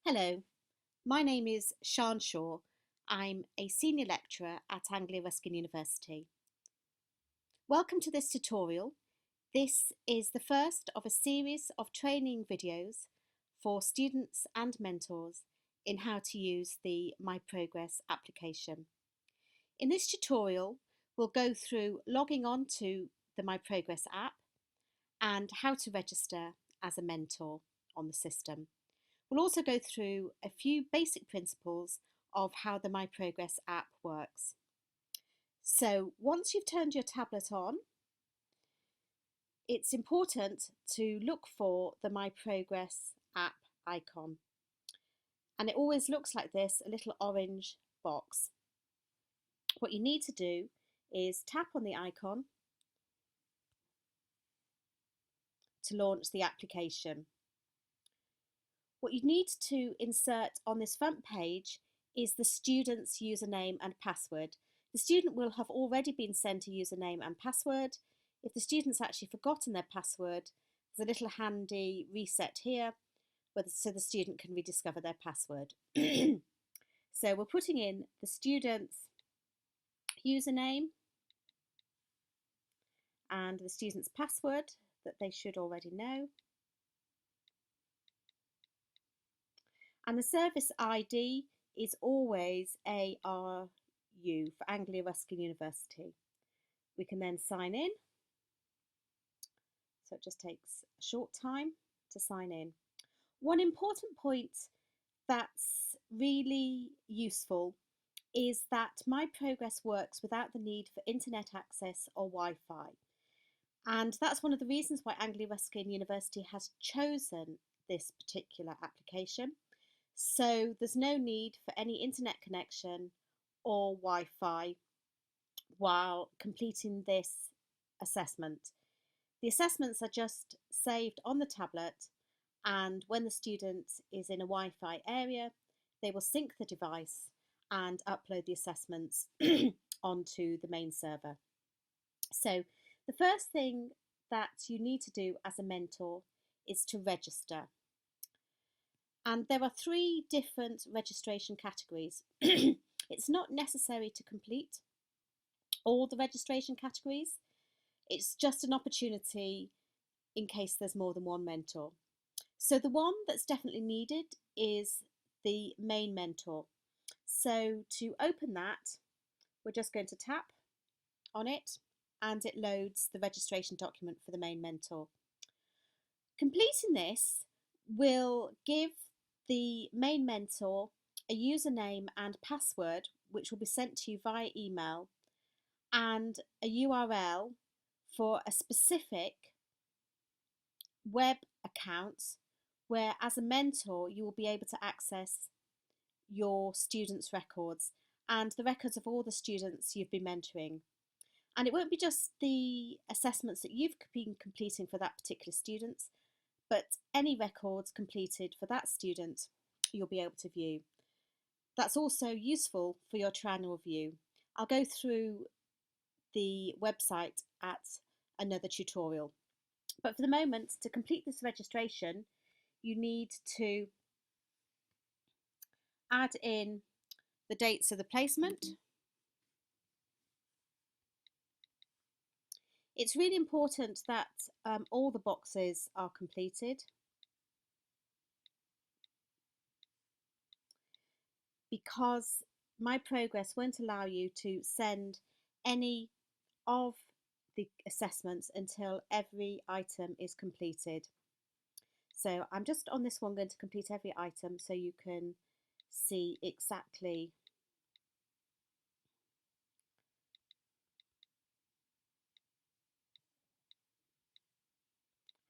Hello, my name is Sian Shaw. I'm a senior lecturer at Anglia Ruskin University. Welcome to this tutorial. This is the first of a series of training videos for students and mentors in how to use the MyProgress application. In this tutorial, we'll go through logging on to the MyProgress app and how to register as a mentor on the system. We'll also go through a few basic principles of how the MyProgress app works. So once you've turned your tablet on, it's important to look for the MyProgress app icon. And it always looks like this, a little orange box. What you need to do is tap on the icon to launch the application. What you need to insert on this front page is the student's username and password. The student will have already been sent a username and password. If the student's actually forgotten their password, there's a little handy reset here so the student can rediscover their password. So we're putting in the student's username and the student's password that they should already know. And the service ID is always ARU for Anglia Ruskin University. We can then sign in. So it just takes a short time to sign in. One important point that's really useful is that MyProgress works without the need for internet access or Wi-Fi. And that's one of the reasons why Anglia Ruskin University has chosen this particular application. So there's no need for any internet connection or Wi-Fi while completing this assessment. The assessments are just saved on the tablet, and when the student is in a Wi-Fi area, they will sync the device and upload the assessments onto the main server. So the first thing that you need to do as a mentor is to register. And there are 3 different registration categories. It's not necessary to complete all the registration categories. It's just an opportunity in case there's more than one mentor. So the one that's definitely needed is the main mentor. So to open that, we're just going to tap on it and it loads the registration document for the main mentor. Completing this will give the main mentor a username and password which will be sent to you via email and a URL for a specific web account where as a mentor you will be able to access your students' records and the records of all the students you've been mentoring. And it won't be just the assessments that you've been completing for that particular student, but any records completed for that student you'll be able to view. That's also useful for your triennial review. I'll go through the website at another tutorial. But for the moment, to complete this registration, you need to add in the dates of the placement. It's really important that all the boxes are completed because MyProgress won't allow you to send any of the assessments until every item is completed. So I'm just on this one going to complete every item so you can see exactly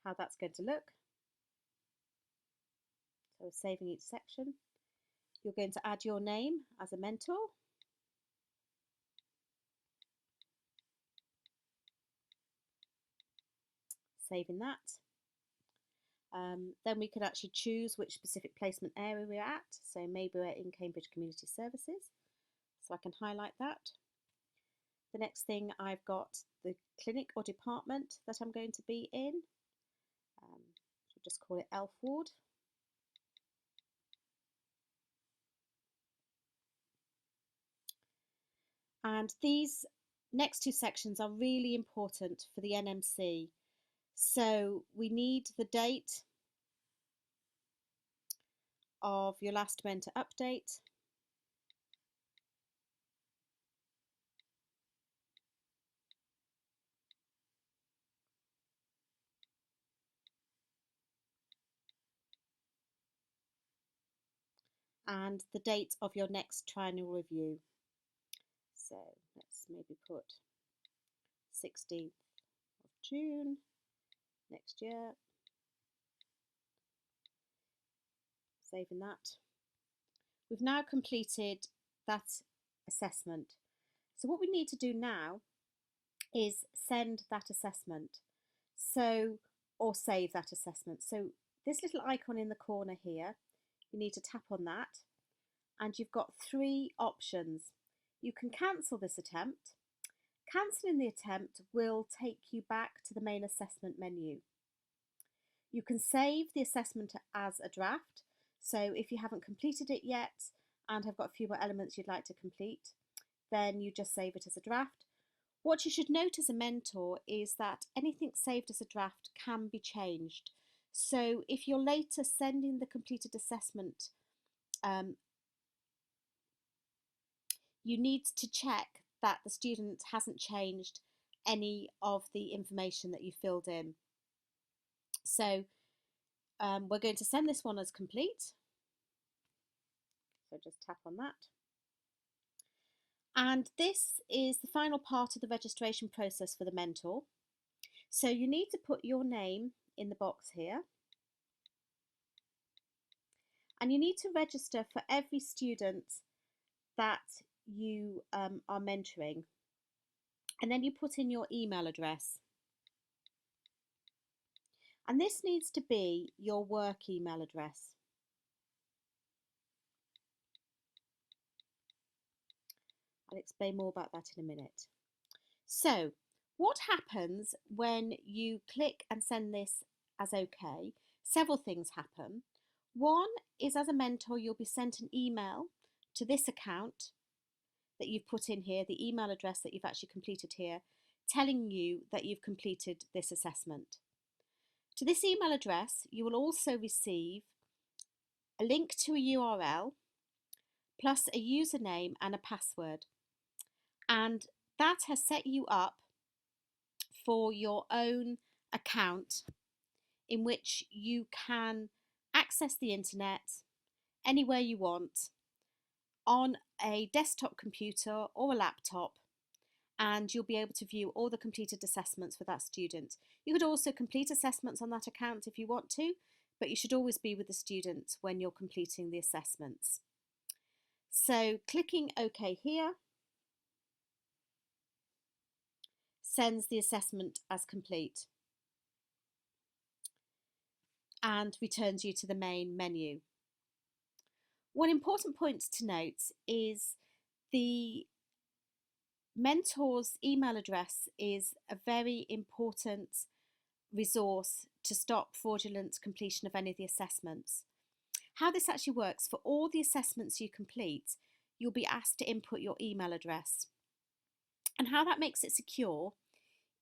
how that's going to look. So we're saving each section. You're going to add your name as a mentor. Saving that. Then we could actually choose which specific placement area we're at. So maybe we're in Cambridge Community Services. So I can highlight that. The next thing, I've got the clinic or department that I'm going to be in. We'll just call it Elf Ward. And these next two sections are really important for the NMC. So we need the date of your last mentor update, and the date of your next triennial review. So let's maybe put 16th of June next year. Saving that. We've now completed that assessment. So what we need to do now is send that assessment. So, or save that assessment. So this little icon in the corner here, you need to tap on that, and you've got three options. You can cancel this attempt. Cancelling the attempt will take you back to the main assessment menu. You can save the assessment as a draft. So if you haven't completed it yet and have got a few more elements you'd like to complete, then you just save it as a draft. What you should note as a mentor is that anything saved as a draft can be changed. So if you're later sending the completed assessment, you need to check that the student hasn't changed any of the information that you filled in. So we're going to send this one as complete. So just tap on that. And this is the final part of the registration process for the mentor. So you need to put your name in the box here. And you need to register for every student that you are mentoring. And then you put in your email address. And this needs to be your work email address. I'll explain more about that in a minute. So, what happens when you click and send this as OK? Several things happen. One is, as a mentor, you'll be sent an email to this account that you've put in here, the email address that you've actually completed here, telling you that you've completed this assessment. To this email address, you will also receive a link to a URL plus a username and a password. And that has set you up for your own account in which you can access the internet anywhere you want on a desktop computer or a laptop, and you'll be able to view all the completed assessments for that student. You could also complete assessments on that account if you want to, but you should always be with the student when you're completing the assessments. So clicking OK here sends the assessment as complete and returns you to the main menu. One important point to note is the mentor's email address is a very important resource to stop fraudulent completion of any of the assessments. How this actually works, for all the assessments you complete, you'll be asked to input your email address. And how that makes it secure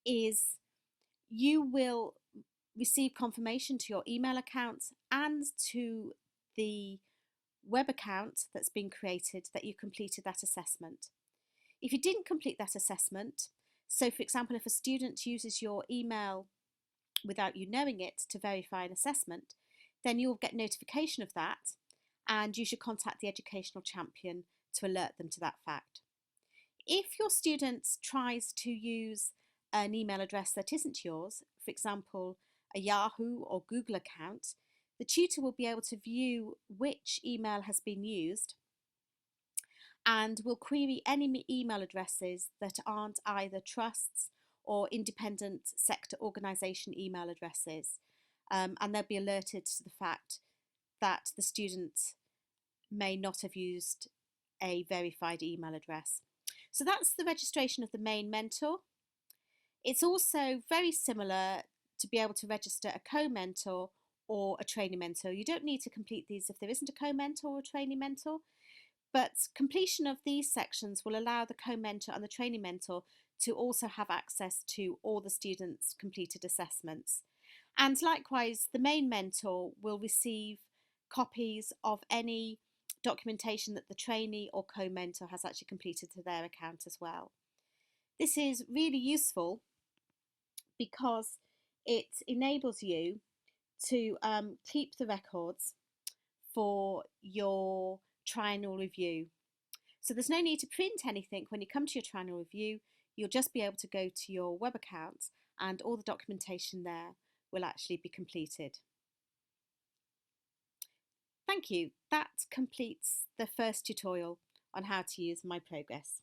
is you will receive confirmation to your email account and to the web account that's been created that you completed that assessment. If you didn't complete that assessment, so for example, if a student uses your email without you knowing it to verify an assessment, then you'll get notification of that, and you should contact the educational champion to alert them to that fact. If your student tries to use an email address that isn't yours, for example, a Yahoo or Google account, the tutor will be able to view which email has been used and will query any email addresses that aren't either trusts or independent sector organisation email addresses, and they'll be alerted to the fact that the student may not have used a verified email address. So that's the registration of the main mentor. It's also very similar to be able to register a co-mentor or a trainee mentor. You don't need to complete these if there isn't a co-mentor or a trainee mentor, But completion of these sections will allow the co-mentor and the training mentor to also have access to all the students' completed assessments. And likewise, the main mentor will receive copies of any documentation that the trainee or co-mentor has actually completed to their account as well. This is really useful because it enables you to keep the records for your triennial review. So there's no need to print anything when you come to your triennial review. You'll just be able to go to your web account and all the documentation there will actually be completed. Thank you. That completes the first tutorial on how to use MyProgress.